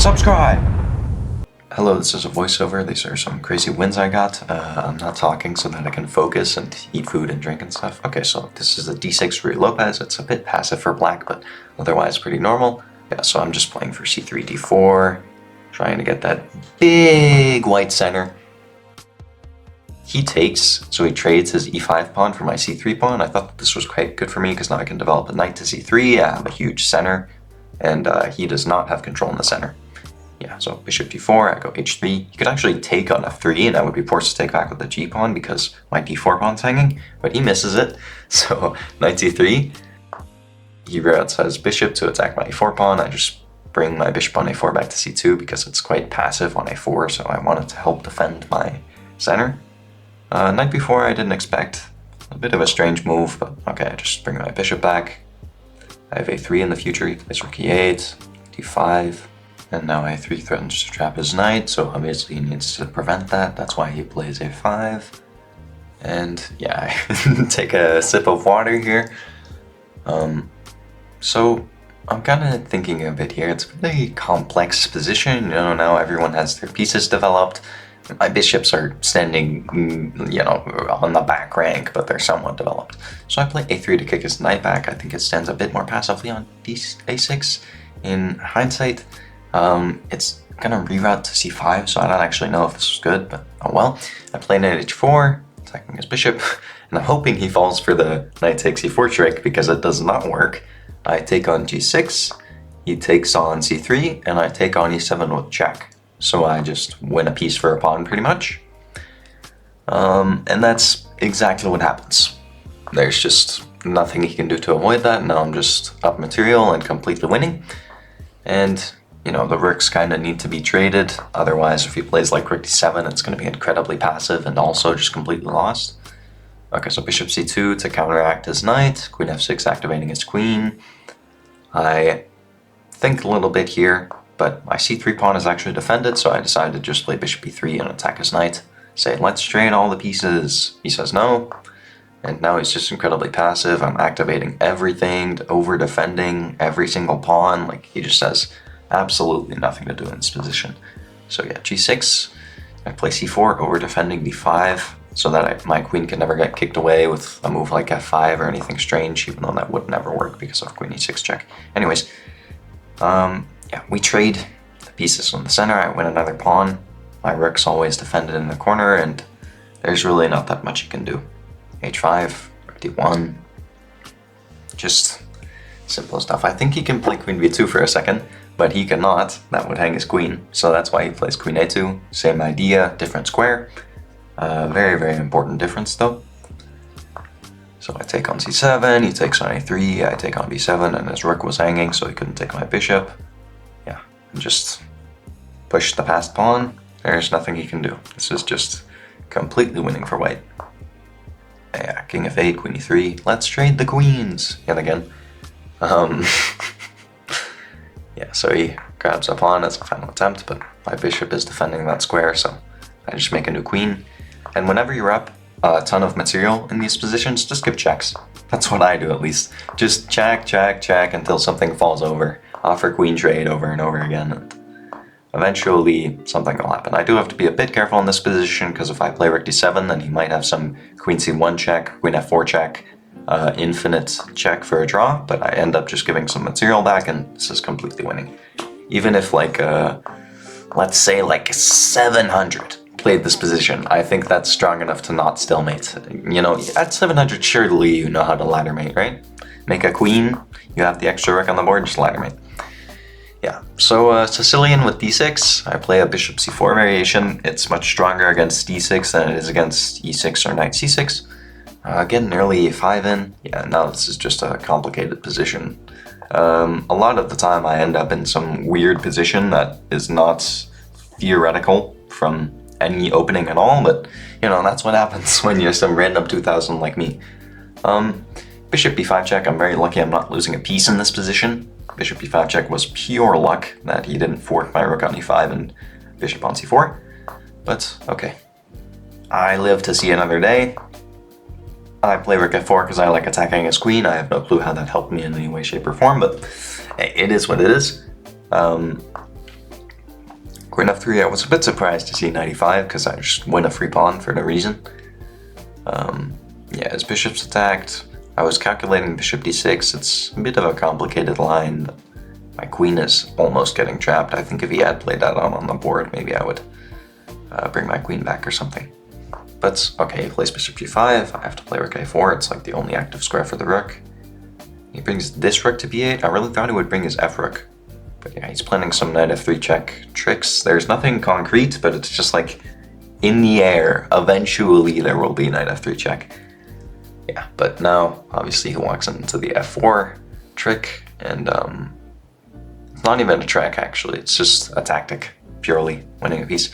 Subscribe! Hello, this is a voiceover. These are some crazy wins I got. I'm not talking so that I can focus and eat food and drink and stuff. Okay, so this is a d6 for Lopez. It's a bit passive for black, but otherwise pretty normal. Yeah, so I'm just playing for c3, d4, trying to get that big white center. He takes, so he trades his e5 pawn for my c3 pawn. I thought this was quite good for me because now I can develop a knight to c3. I have a huge center, and he does not have control in the center. Yeah, so bishop d4, I go h3. He could actually take on f3, and I would be forced to take back with the g pawn because my d4 pawn's hanging, but he misses it. So knight c3. He routes his bishop to attack my a4 pawn. I just bring my bishop on a4 back to c2 because it's quite passive on a4, so I wanted to help defend my center. Knight b4 I didn't expect. A bit of a strange move, but okay, I just bring my bishop back. I have a3 in the future. He plays rook e8, d5. And now a3 threatens to trap his knight, so obviously he needs to prevent that. That's why he plays a5. And yeah, I take a sip of water here. So I'm kind of thinking a bit here. It's a very complex position. You know, now everyone has their pieces developed. My bishops are standing, you know, on the back rank, but they're somewhat developed. So I play a3 to kick his knight back. I think it stands a bit more passively on a6. In hindsight, it's gonna reroute to c5, so I don't actually know if this was good, but oh well. I play knight h4, attacking his bishop, and I'm hoping he falls for the knight takes e4 trick because it does not work. I take on g6, he takes on c3, and I take on e7 with check. So I just win a piece for a pawn pretty much. And that's exactly what happens. There's just nothing he can do to avoid that. Now I'm just up material and completely winning. And you know, the rooks kind of need to be traded. Otherwise, if he plays like rook d7, it's going to be incredibly passive and also just completely lost. Okay, so bishop c2 to counteract his knight. Queen f6 activating his queen. I think a little bit here, but my c3 pawn is actually defended, so I decided to just play bishop e3 and attack his knight. Say, let's trade all the pieces. He says no. And now he's just incredibly passive. I'm activating everything, over-defending every single pawn. Like, he just says absolutely nothing to do in this position. So yeah, g6, I play c4, over-defending d5, so that my queen can never get kicked away with a move like f5 or anything strange, even though that would never work because of queen e6 check. Anyways, yeah, we trade the pieces on the center. I win another pawn. My rook's always defended in the corner, and there's really not that much you can do. h5, rook d1, just simple stuff. I think he can play queen b2 for a second, but he cannot. That would hang his queen, so that's why he plays queen a2. Same idea, different square. Very, very important difference though. So I take on c7, he takes on a3, I take on b7, and his rook was hanging, so he couldn't take my bishop. Yeah, and just push the passed pawn. There's nothing he can do. This is just completely winning for white. Yeah, king f8, queen e3. Let's trade the queens yet again. Yeah, so he grabs a pawn as a final attempt, but my bishop is defending that square, so I just make a new queen. And whenever you're up a ton of material in these positions, just give checks. That's what I do, at least. Just check, check, check until something falls over. Offer queen trade over and over again, and eventually something will happen. I do have to be a bit careful in this position, because if I play rook d7, then he might have some queen c1 check, queen f4 check, infinite check for a draw, but I end up just giving some material back, and this is completely winning. Even if like, let's say like 700 played this position, I think that's strong enough to not stalemate. You know, at 700, surely you know how to ladder mate, right? Make a queen, you have the extra rook on the board, just ladder mate. Yeah, so Sicilian with d6, I play a bishop c4 variation. It's much stronger against d6 than it is against e6 or knight c6. Get an early e5 in. Yeah, now this is just a complicated position. A lot of the time I end up in some weird position that is not theoretical from any opening at all, but you know, that's what happens when you're some random 2000 like me. Bishop b5 check, I'm very lucky I'm not losing a piece in this position. Bishop b5 check was pure luck that he didn't fork my rook on e5 and bishop on c4, but okay. I live to see another day. I play rook f4 because I like attacking his queen. I have no clue how that helped me in any way, shape, or form, but it is what it is. Queen f3, I was a bit surprised to see knight e5 because I just win a free pawn for no reason. Yeah, his bishop's attacked. I was calculating bishop d6. It's a bit of a complicated line. My queen is almost getting trapped. I think if he had played that on the board, maybe I would bring my queen back or something. But okay, he plays bishop g5. I have to play rook a4. It's like the only active square for the rook. He brings this rook to b8. I really thought he would bring his f rook. But yeah, he's planning some knight f3 check tricks. There's nothing concrete, but it's just like in the air. Eventually there will be knight f3 check. Yeah, but now obviously he walks into the f4 trick, and it's not even a track actually, it's just a tactic, purely winning a piece.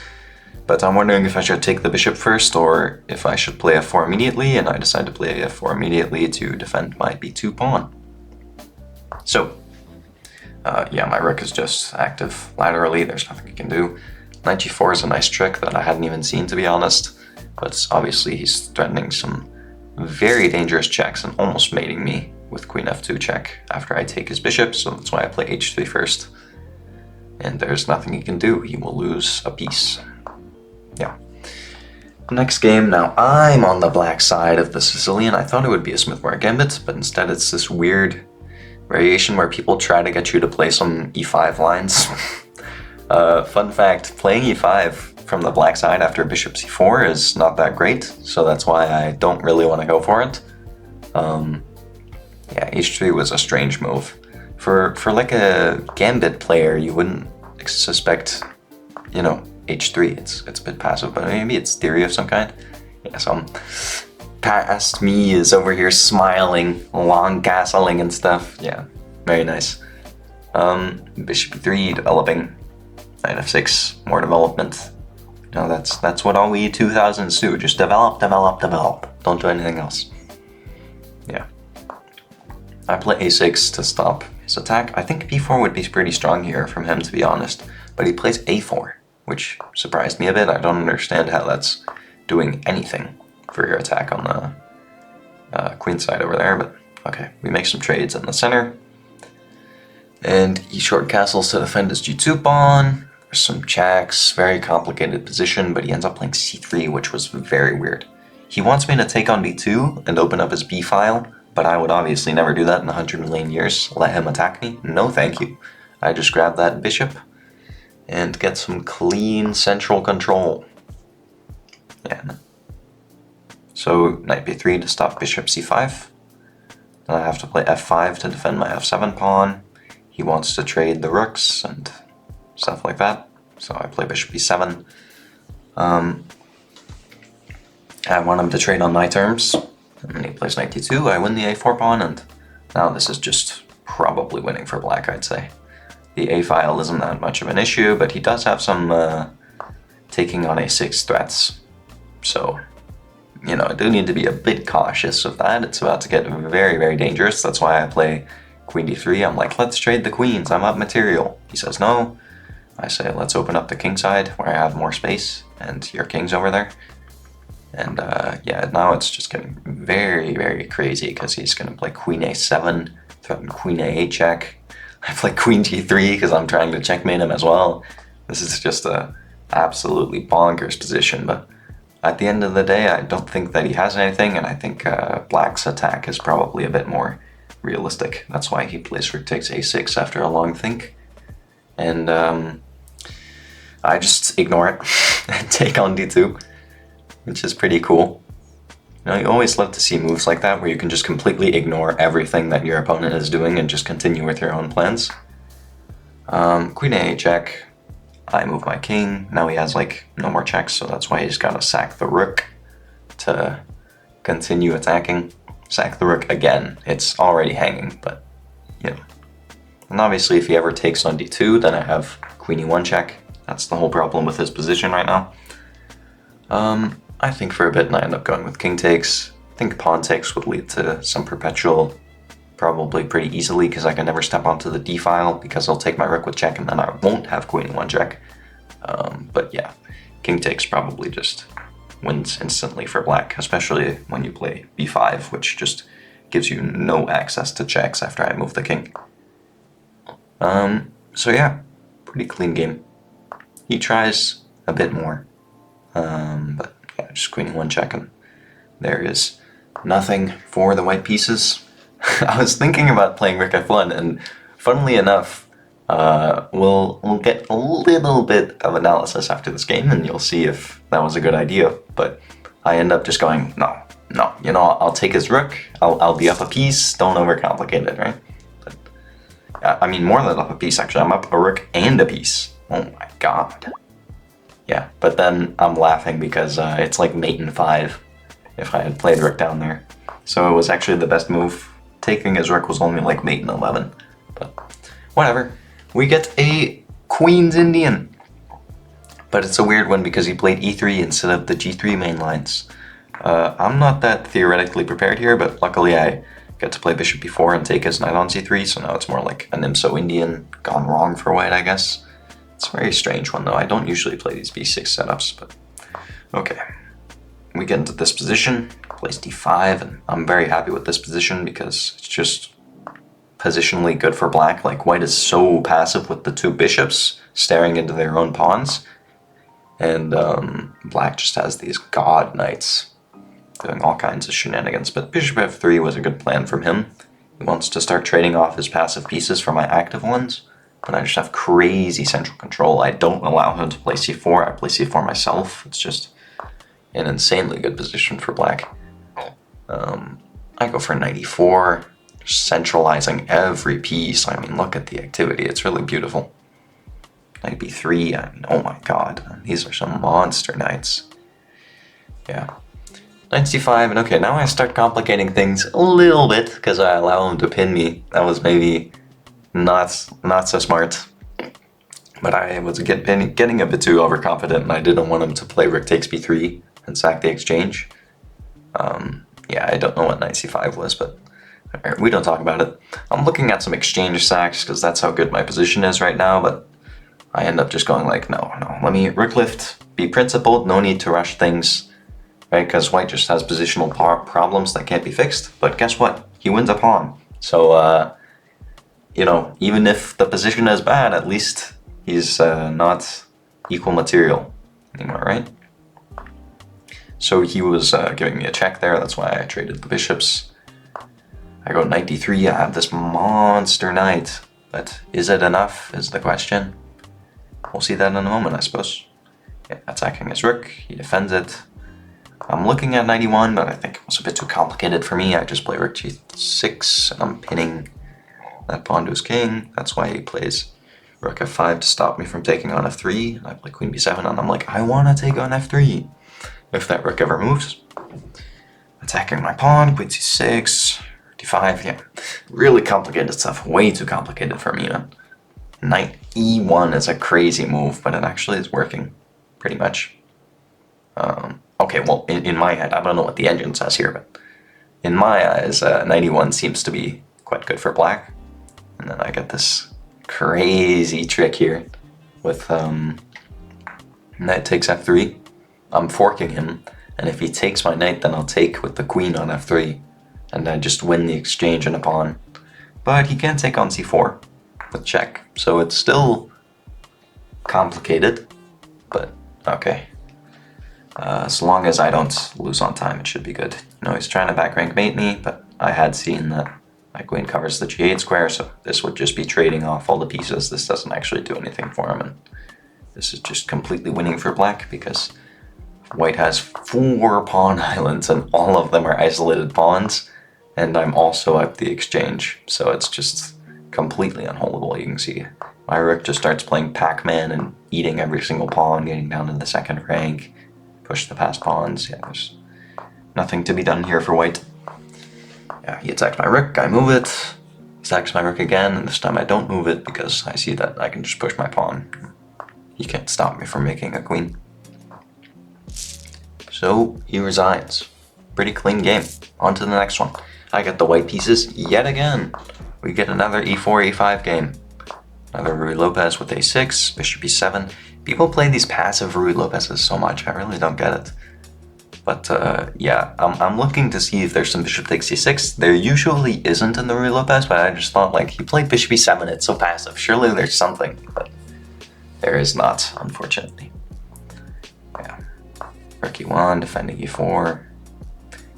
But I'm wondering if I should take the bishop first or if I should play f4 immediately, and I decide to play f4 immediately to defend my b2 pawn. So, yeah, my rook is just active laterally, there's nothing he can do. Knight g4 is a nice trick that I hadn't even seen, to be honest, but obviously he's threatening some very dangerous checks and almost mating me with queen f2 check after I take his bishop, so that's why I play h3 first. And there's nothing he can do, he will lose a piece. Yeah. Next game, now I'm on the black side of the Sicilian. I thought it would be a Smith-Morra Gambit, but instead it's this weird variation where people try to get you to play some e5 lines. Fun fact, playing e5 from the black side after bishop c4 is not that great, so that's why I don't really want to go for it. Yeah, h3 was a strange move. For like a gambit player, you wouldn't suspect, you know, h3. It's a bit passive, but maybe it's theory of some kind. Yeah, so past me is over here smiling, long castling and stuff. Yeah, very nice. Bishop e3 developing. Knight f6, more development. No, that's what all we 2000s do. Just develop, develop, develop. Don't do anything else. Yeah. I play a6 to stop his attack. I think b4 would be pretty strong here from him, to be honest. But he plays a4, which surprised me a bit. I don't understand how that's doing anything for your attack on the queen side over there. But okay, we make some trades in the center. And he short castles to defend his g2 pawn. Some checks, very complicated position, but he ends up playing c3, which was very weird. He wants me to take on b2 and open up his b file, but I would obviously never do that in 100 million years. Let him attack me? No thank you. I just grab that bishop and get some clean central control. Yeah. So knight b3 to stop bishop c5. Then I have to play f5 to defend my f7 pawn. He wants to trade the rooks and stuff like that, so I play bishop e7. I want him to trade on my terms, and then he plays knight d2, I win the a4 pawn, and now this is just probably winning for black, I'd say. The a file isn't that much of an issue, but he does have some taking on a6 threats, so, you know, I do need to be a bit cautious of that. It's about to get very, very dangerous. That's why I play queen d3. I'm like, let's trade the queens, I'm up material. He says no. I say, let's open up the king side where I have more space and your king's over there. And yeah, now it's just getting very, very crazy because he's going to play queen a7, threaten queen a8 check. I play queen g3 because I'm trying to checkmate him as well. This is just a absolutely bonkers position, but at the end of the day, I don't think that he has anything, and I think black's attack is probably a bit more realistic. That's why he plays rook takes a6 after a long think. And I just ignore it and take on d2, which is pretty cool. You know, you always love to see moves like that where you can just completely ignore everything that your opponent is doing and just continue with your own plans. Queen a8 check. I move my king. Now he has like no more checks, so that's why he's got to sack the rook to continue attacking. Sack the rook again. It's already hanging, but you know. And obviously if he ever takes on d2, then I have queen e1 check. That's the whole problem with his position right now. I think for a bit and I end up going with king takes. I think pawn takes would lead to some perpetual, probably pretty easily, because I can never step onto the d file because he'll take my rook with check and then I won't have queen e1 check. But yeah, king takes probably just wins instantly for black, especially when you play b5, which just gives you no access to checks after I move the king. So yeah, pretty clean game. he tries a bit more. But yeah, just queen one check, and there is nothing for the white pieces. I was thinking about playing rook f1, and funnily enough, we'll get a little bit of analysis after this game, and you'll see if that was a good idea. But I end up just going, no, you know, I'll take his rook, I'll be up a piece, don't overcomplicate it, right? But, I mean, more than up a piece, actually. I'm up a rook and a piece. Oh my god. Yeah, but then I'm laughing because it's like mate in 5 if I had played rook down there. So it was actually the best move. Taking his rook was only like mate in 11. But whatever. We get a Queen's Indian. But it's a weird one because he played e3 instead of the g3 main lines. I'm not that theoretically prepared here, but luckily I get to play bishop b4 and take his knight on c3, so now it's more like an IMSO Indian gone wrong for white, I guess. It's a very strange one though. I don't usually play these b6 setups, but okay. We get into this position, plays d5, and I'm very happy with this position because it's just positionally good for black. Like, white is so passive with the two bishops staring into their own pawns, and black just has these god knights doing all kinds of shenanigans. But bishop f3 was a good plan from him. He wants to start trading off his passive pieces for my active ones, but I just have crazy central control. I don't allow him to play c4, I play c4 myself. It's just an insanely good position for black. I go for knight e4, centralizing every piece. I mean, look at the activity, it's really beautiful. Knight b3, I mean, oh my god, these are some monster knights. Yeah. Knight c5, and okay, now I start complicating things a little bit because I allow him to pin me. That was maybe not so smart. But I was getting a bit too overconfident, and I didn't want him to play rook takes b3 and sack the exchange. Yeah, I don't know what knight c5 was, but we don't talk about it. I'm looking at some exchange sacks because that's how good my position is right now, but I end up just going like, no, let me rook lift, be principled, no need to rush things, right? Because white just has positional problems that can't be fixed, but guess what? He wins a pawn. So, you know, even if the position is bad, at least he's not equal material anymore, right? So he was giving me a check there, that's why I traded the bishops. I go knight d3, I have this monster knight, but is it enough is the question. We'll see that in a moment, I suppose. Yeah, attacking his rook, he defends it. I'm looking at knight e1, but I think it was a bit too complicated for me. I just play rook g6, and I'm pinning that pawn to his king. That's why he plays rook f5 to stop me from taking on f3. And I play queen b7, and I'm like, I want to take on f3 if that rook ever moves. Attacking my pawn, queen c6, d5, yeah. Really complicated stuff, way too complicated for me, man. Knight e1 is a crazy move, but it actually is working, pretty much. Okay, well, in my head, I don't know what the engine says here, but in my eyes, knight e1 seems to be quite good for black. And then I get this crazy trick here with knight takes f3. I'm forking him, and if he takes my knight, then I'll take with the queen on f3, and I just win the exchange and a pawn. But he can't take on c4 with check, so it's still complicated, but okay. As long as I don't lose on time, it should be good. You know, he's trying to back rank mate me, but I had seen that my queen covers the g8 square, so this would just be trading off all the pieces. This doesn't actually do anything for him, and this is just completely winning for black because white has 4 pawn islands and all of them are isolated pawns, and I'm also up the exchange, so it's just completely unholdable. You can see my rook just starts playing Pac-Man and eating every single pawn, getting down to the second rank, push the past pawns. Yeah, there's nothing to be done here for white. Yeah, he attacks my rook, I move it, attacks my rook again, and this time I don't move it because I see that I can just push my pawn. He can't stop me from making a queen. So he resigns. Pretty clean game. On to the next one. I get the white pieces yet again. We get another e4, e5 game. Another Ruy Lopez with a6, bishop e7. People play these passive Ruy Lopez's so much, I really don't get it. But yeah, I'm looking to see if there's some bishop takes c6. There usually isn't in the Ruy Lopez, but I just thought, like, he played bishop e7, it's so passive. Surely there's something, but There is not, unfortunately. Yeah. Rook e1, defending e4.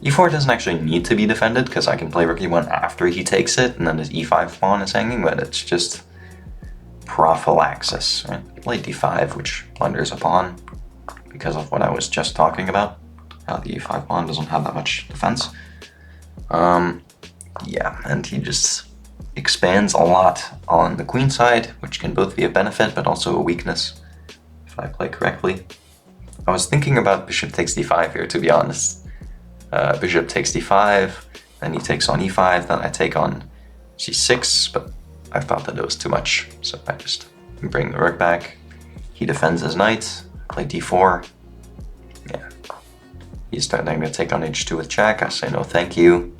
e4 doesn't actually need to be defended, because I can play rook e1 after he takes it, and then his e5 pawn is hanging, but it's just prophylaxis, right? Play d5, which blunders a pawn, because of what I was just talking about. How the e5 pawn doesn't have that much defense. Yeah, and he just expands a lot on the queen side, which can both be a benefit, but also a weakness, if I play correctly. I was thinking about bishop takes d5 here, to be honest. Bishop takes d5, then he takes on e5, then I take on c6, but I thought that it was too much, so I just bring the rook back. He defends his knight, play d4. Yeah. He's starting to take on h2 with check. I say no thank you.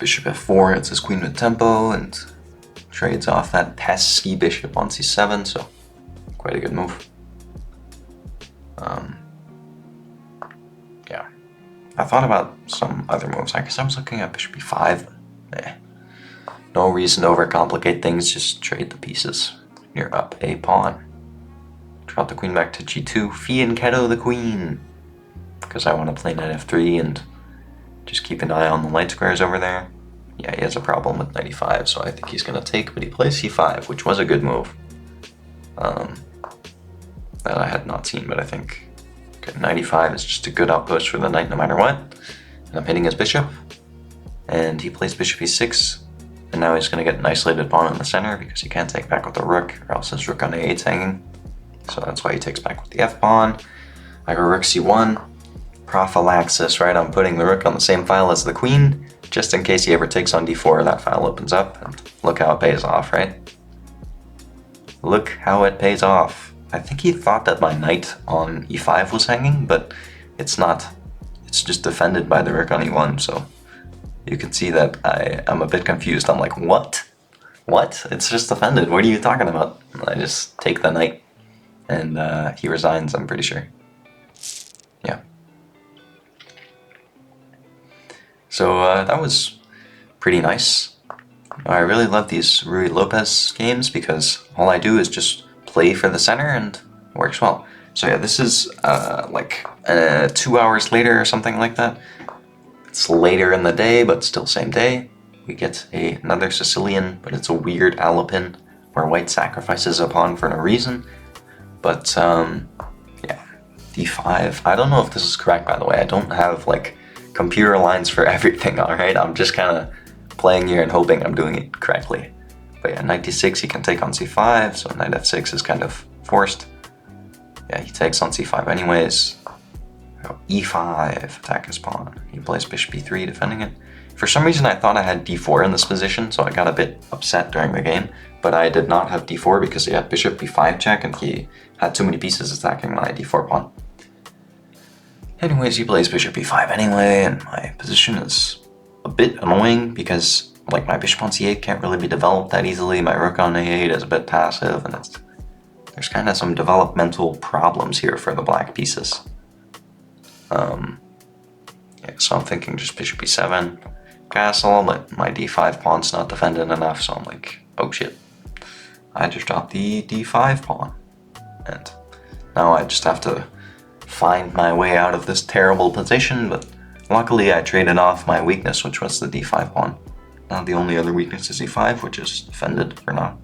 Bishop f4, it's his queen with tempo, and trades off that pesky bishop on c7, so quite a good move. Yeah. I thought about some other moves. I guess I was looking at bishop e5. No reason to overcomplicate things, just trade the pieces. You're up a pawn. Drop the queen back to g2, fianchetto the queen, because I want to play knight f3 and just keep an eye on the light squares over there. Yeah, he has a problem with knight e5, so I think he's going to take, but he plays c5, which was a good move. That I had not seen, but I think knight e5 is just a good outpost for the knight no matter what. And I'm hitting his bishop, and he plays bishop e6, and now he's going to get an isolated pawn in the center because he can't take back with the rook, or else his rook on a8's hanging. So that's why he takes back with the f pawn. I go rook c1, prophylaxis, right? I'm putting the rook on the same file as the queen, just in case he ever takes on d4, that file opens up, and look how it pays off, right? Look how it pays off. I think he thought that my knight on e5 was hanging, but it's not. It's just defended by the rook on e1, so you can see that I'm a bit confused. I'm like, what? What? It's just defended. What are you talking about? I just take the knight, and he resigns, I'm pretty sure. Yeah. So that was pretty nice. I really love these Ruy Lopez games because all I do is just play for the center and it works well. So yeah, this is like 2 hours later or something like that. It's later in the day, but still same day. We get another Sicilian, but it's a weird Alapin where white sacrifices a pawn for no reason. But yeah, d5. I don't know if this is correct, by the way. I don't have like computer lines for everything, alright? I'm just kind of playing here and hoping I'm doing it correctly. But yeah, knight d6, he can take on c5, so knight f6 is kind of forced. Yeah, he takes on c5 anyways. e5, attack his pawn. He plays bishop e3, defending it. For some reason I thought I had d4 in this position, so I got a bit upset during the game. But I did not have d4 because he had bishop b5 check and he had too many pieces attacking my d4 pawn. Anyways, he plays bishop e5 anyway, and my position is a bit annoying because like my bishop on c8 can't really be developed that easily. My rook on a8 is a bit passive, and there's kind of some developmental problems here for the black pieces. Yeah, so I'm thinking just bishop e7, castle, but my d5 pawn's not defended enough, so I'm like, oh shit. I just dropped the d5 pawn, and now I just have to find my way out of this terrible position, but luckily I traded off my weakness, which was the d5 pawn. Now the only other weakness is e5, which is defended for now.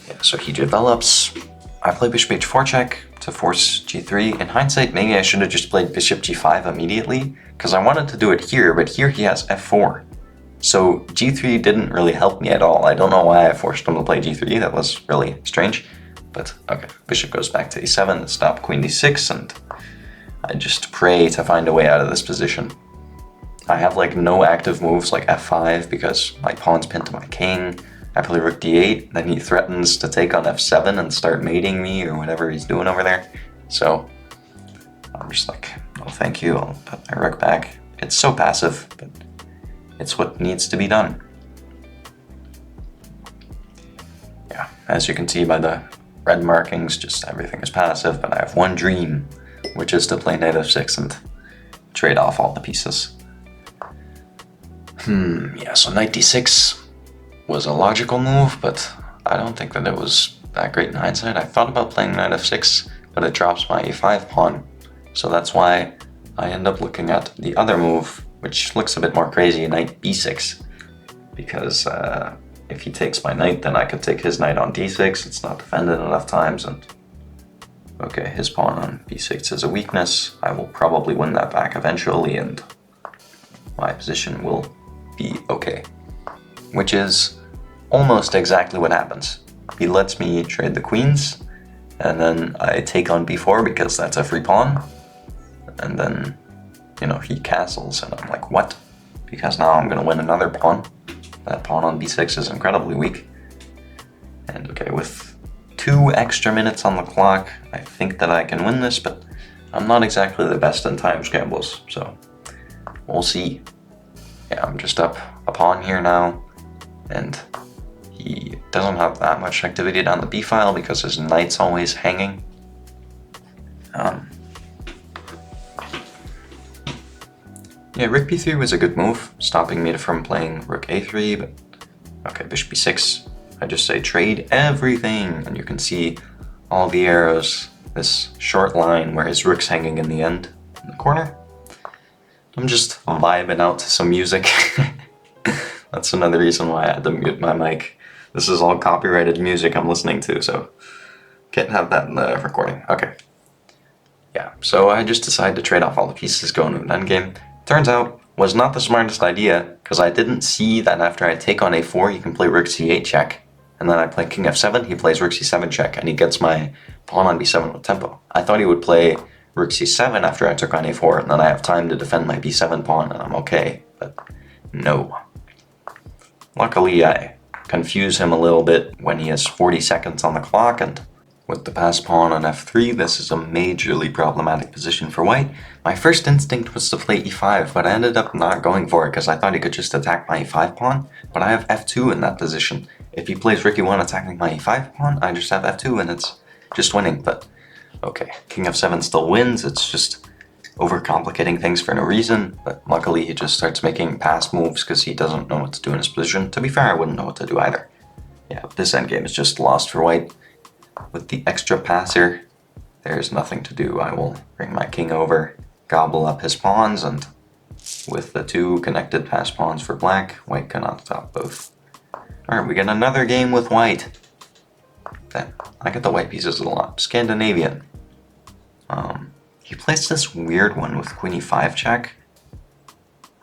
Yeah, so he develops. I play bishop h4 check to force g3. In hindsight, maybe I should have just played bishop g5 immediately, because I wanted to do it here, but here he has f4. So g3 didn't really help me at all. I don't know why I forced him to play g3, that was really strange. But okay, bishop goes back to e7 to stop queen d6, and I just pray to find a way out of this position. I have like no active moves like f5 because my pawn's pinned to my king. I play rook d8, then he threatens to take on f7 and start mating me or whatever he's doing over there. So I'm just like, no thank you, I'll put my rook back. It's so passive, but it's what needs to be done. Yeah, as you can see by the red markings, just everything is passive, but I have one dream, which is to play knight f6 and trade off all the pieces. Yeah, so knight d6 was a logical move, but I don't think that it was that great in hindsight. I thought about playing knight f6, but it drops my e5 pawn. So that's why I end up looking at the other move, which looks a bit more crazy, knight b6. Because if he takes my knight, then I could take his knight on d6. It's not defended enough times, and okay, his pawn on b6 is a weakness. I will probably win that back eventually, and my position will be okay. Which is almost exactly what happens. He lets me trade the queens, and then I take on b4 because that's a free pawn. And then, you know, he castles, and I'm like, what? Because now I'm gonna win another pawn. That pawn on b6 is incredibly weak. And okay, with 2 extra minutes on the clock, I think that I can win this, but I'm not exactly the best in time scrambles, so we'll see. Yeah, I'm just up a pawn here now, and he doesn't have that much activity down the b file because his knight's always hanging. Yeah, rook b3 was a good move, stopping me from playing rook a3, but okay, bishop b6. I just say trade everything, and you can see all the arrows, this short line where his rook's hanging in the end, in the corner. I'm just vibing out to some music. That's another reason why I had to mute my mic. This is all copyrighted music I'm listening to, so can't have that in the recording. Okay. Yeah, so I just decided to trade off all the pieces, go into an endgame. Turns out, was not the smartest idea, because I didn't see that after I take on a4, he can play rook c8 check. And then I play king f7, he plays rook c7 check, and he gets my pawn on b7 with tempo. I thought he would play rook c7 after I took on a4, and then I have time to defend my b7 pawn, and I'm okay. But no. Luckily, I confuse him a little bit when he has 40 seconds on the clock, and with the passed pawn on f3, this is a majorly problematic position for white. My first instinct was to play e5, but I ended up not going for it because I thought he could just attack my e5 pawn, but I have f2 in that position. If he plays rook e1 attacking my e5 pawn, I just have f2 and it's just winning, but okay. King f7 still wins, it's just overcomplicating things for no reason, but luckily he just starts making pass moves because he doesn't know what to do in his position. To be fair, I wouldn't know what to do either. Yeah, this endgame is just lost for white. With the extra passer, there's nothing to do. I will bring my king over, gobble up his pawns, and with the 2 connected pass pawns for black, white cannot stop both. Alright, we get another game with white. Okay, I get the white pieces a lot. Scandinavian. He plays this weird one with queen e5 check.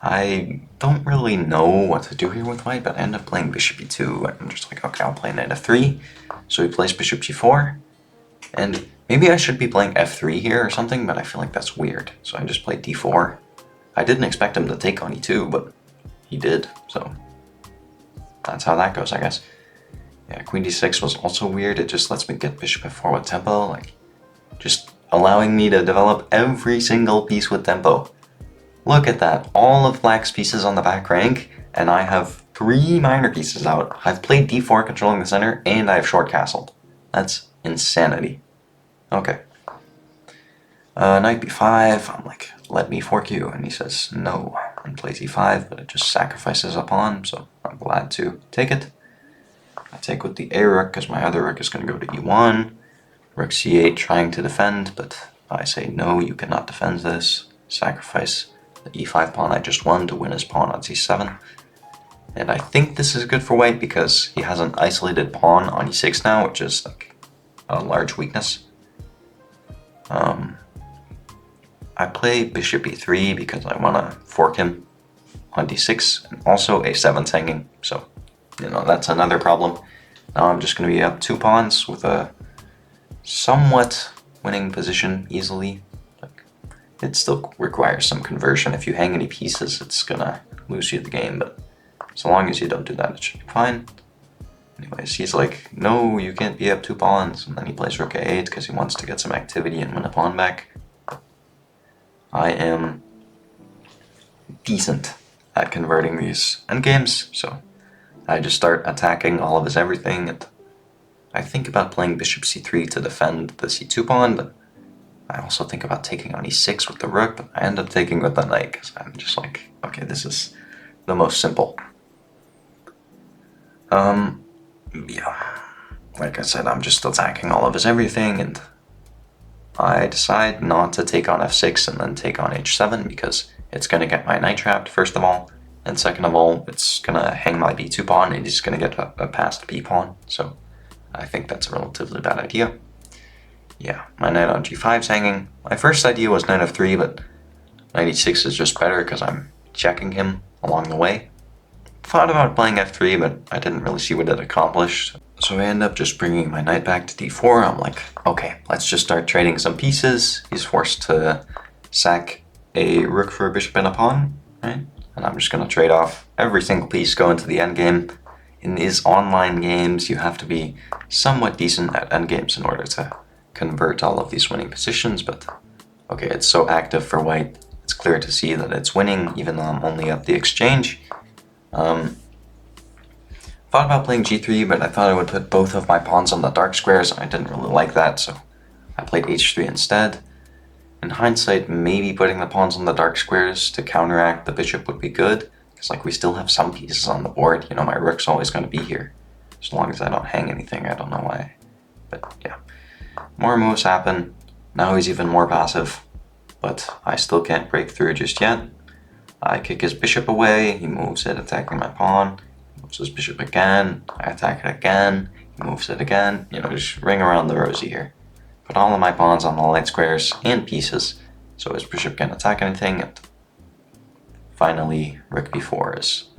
I don't really know what to do here with white, but I end up playing bishop e2, and I'm just like, okay, I'll play knight f3. So he plays bishop g4, and maybe I should be playing f3 here or something, but I feel like that's weird. So I just played d4. I didn't expect him to take on e2, but he did, so that's how that goes, I guess. Yeah, queen d6 was also weird. It just lets me get bishop f4 with tempo, like just allowing me to develop every single piece with tempo. Look at that, all of black's pieces on the back rank, and I have 3 minor pieces out. I've played d4 controlling the center, and I've short castled. That's insanity. Okay. Knight b5, I'm like, let me fork you, and he says no, and plays e5, but it just sacrifices a pawn, so I'm glad to take it. I take with the a rook, because my other rook is going to go to e1. Rook c8 trying to defend, but I say no, you cannot defend this. Sacrifice the e5 pawn I just won to win his pawn on c7. And I think this is good for white because he has an isolated pawn on e6 now, which is like a large weakness. I play bishop e3 because I want to fork him on d6, and also a7's hanging, so you know that's another problem. Now I'm just going to be up 2 pawns with a somewhat winning position easily. It still requires some conversion. If you hang any pieces, it's gonna lose you the game, but so long as you don't do that, it should be fine. Anyways, he's like, no, you can't be up 2 pawns, and then he plays rook a8 because he wants to get some activity and win a pawn back. I am decent at converting these endgames, so I just start attacking all of his everything, and I think about playing bishop c3 to defend the c2 pawn, but I also think about taking on e6 with the rook, but I end up taking with the knight because I'm just like, okay, this is the most simple. Yeah. like I said, I'm just attacking all of his everything, and I decide not to take on f6 and then take on h7 because it's going to get my knight trapped, first of all, and second of all, it's going to hang my b2 pawn and he's going to get a passed b pawn, so I think that's a relatively bad idea. Yeah, my knight on g5 is hanging. My first idea was knight f3, but knight e6 is just better because I'm checking him along the way. Thought about playing f3, but I didn't really see what it accomplished. So I end up just bringing my knight back to d4. I'm like, okay, let's just start trading some pieces. He's forced to sack a rook for a bishop and a pawn, right? And I'm just going to trade off every single piece, go into the endgame. In these online games, you have to be somewhat decent at endgames in order to convert all of these winning positions, but okay, it's so active for white. It's clear to see that it's winning, even though I'm only up the exchange. Thought about playing g3, but I thought I would put both of my pawns on the dark squares. I didn't really like that, so I played h3 instead. In hindsight, maybe putting the pawns on the dark squares to counteract the bishop would be good, because like we still have some pieces on the board. You know, my rook's always going to be here. As long as I don't hang anything, I don't know why. But yeah, more moves happen. Now he's even more passive, but I still can't break through just yet. I kick his bishop away, he moves it, attacking my pawn. Moves his bishop again, I attack it again, he moves it again. You know, just ring around the rosy here. Put all of my pawns on the light squares and pieces, so his bishop can't attack anything, and finally rook b4 is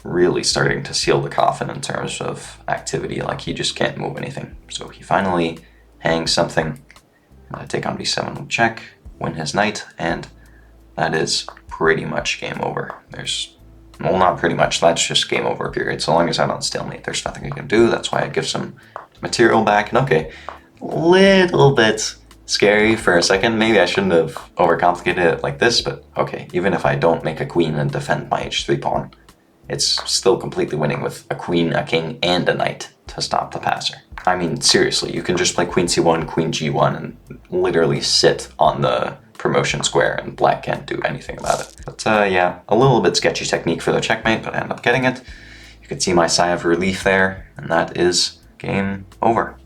really starting to seal the coffin in terms of activity, like he just can't move anything. So he finally hangs something, and I take on b7 with check, win his knight, and that is pretty much game over. Well, not pretty much, that's just game over, period. So long as I don't stalemate, there's nothing I can do. That's why I give some material back. And okay, a little bit scary for a second. Maybe I shouldn't have overcomplicated it like this, but okay, even if I don't make a queen and defend my h3 pawn, it's still completely winning with a queen, a king, and a knight to stop the passer. I mean, seriously, you can just play queen c1, queen g1, and literally sit on the promotion square, and black can't do anything about it. But yeah, a little bit sketchy technique for the checkmate, but I end up getting it. You can see my sigh of relief there, and that is game over.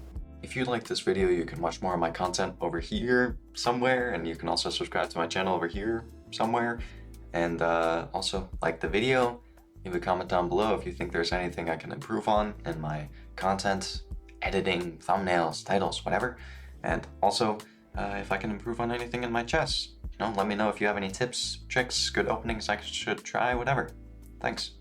If you like this video, you can watch more of my content over here somewhere, and you can also subscribe to my channel over here somewhere, and also like the video. Leave a comment down below if you think there's anything I can improve on in my content, editing, thumbnails, titles, whatever. And also, if I can improve on anything in my chess. You know, let me know if you have any tips, tricks, good openings I should try, whatever. Thanks.